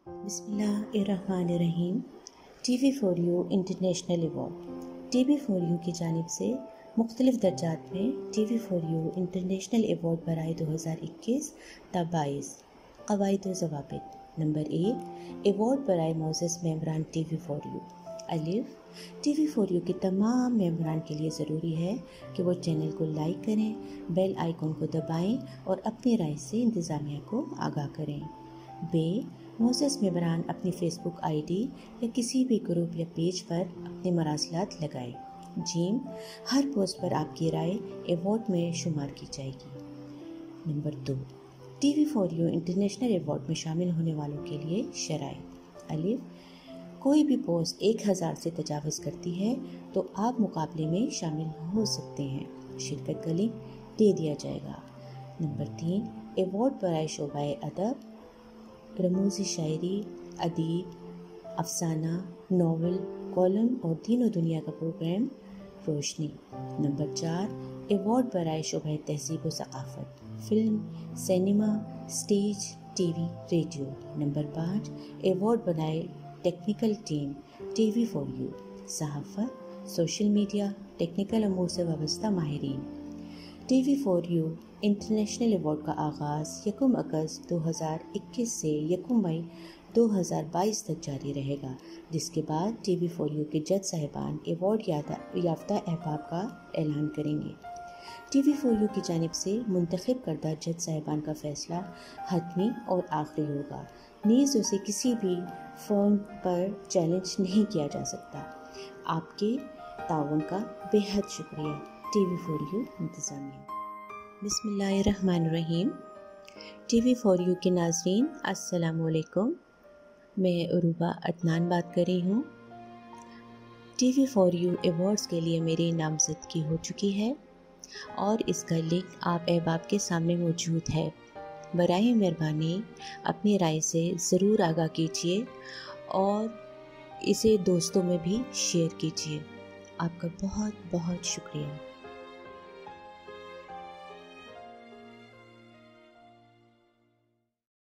बिस्मिल्लाहिर्रहमानिर्रहीम। TV4U international award TV4U की जानिब से मुख्तलिफ दर्जात में TV4U इंटरनेशनल अवार्ड बराए 2021 ता 22 क़वाइद व ज़वाबित। नंबर 1, अवार्ड बराए मोअज़्ज़ज़ मेंबरान TV4U। अलिफ, TV4U के तमाम मेंबरान के लिए ज़रूरी है कि वो चैनल को लाइक करें, बेल आइकन को दबाएं और अपनी राय से इंतज़ामिया को आगाह करें। बे, मोअज़्ज़ज़ मेंबरान अपनी फेसबुक आईडी या किसी भी ग्रुप या पेज पर अपने मरासलात लगाएं। जीम, हर पोस्ट पर आपकी राय अवार्ड में शुमार की जाएगी। नंबर 2, TV4U इंटरनेशनल अवार्ड में शामिल होने वालों के लिए शराइत। अलिफ, कोई भी पोस्ट 1000 से तजावज़ करती है तो आप मुकाबले में शामिल हो सकते हैं। शिरकत का लिंक दे दिया जाएगा। नंबर 3, अवार्ड बराए शोबाए अदब, रमूज़ी शायरी, अदीब, अफसाना, नावल, कॉलम और दीन दुनिया का प्रोग्राम रोशनी। नंबर 4, अवार्ड बराए शोबाए तहज़ीब व सक़ाफ़त, film, cinema, stage, TV, radio. Number 5, award बनाए टेक्निकल टीम TV4U, सहाफ़त, सोशल मीडिया, टेक्निकल अमूर से वाबस्ता माहिरीन। TV4U इंटरनेशनल अवार्ड का आगाज़ 1 अगस्त 2021 से 1 मई 2022 तक जारी रहेगा, जिसके बाद TV4U के जज साहिबान अवार्ड याफ्ता अहबाब का ऐलान करेंगे। TV4U की जानिब से मुंतखब करदा जज साहिबान का फ़ैसला हतमी और आखिरी होगा। नीज़ उसे किसी भी फॉर्म पर चैलेंज नहीं किया जा सकता। आपके ताउन का बेहद शुक्रिया। TV4U इंतज़ामिया। बिस्मिल्लाहिर्रहमानिर्रहीम। TV4U के नाज़रीन, अस्सलाम वालेकुम। मैं उरूबा अदनान बात कर रही हूँ। TV4U अवार्ड्स के लिए मेरी नामज़दगी हो चुकी है और इसका लिंक आप अहबाब के सामने मौजूद है। बराए मेहरबानी अपनी राय से ज़रूर आगाह कीजिए और इसे दोस्तों में भी शेयर कीजिए। आपका बहुत बहुत शुक्रिया।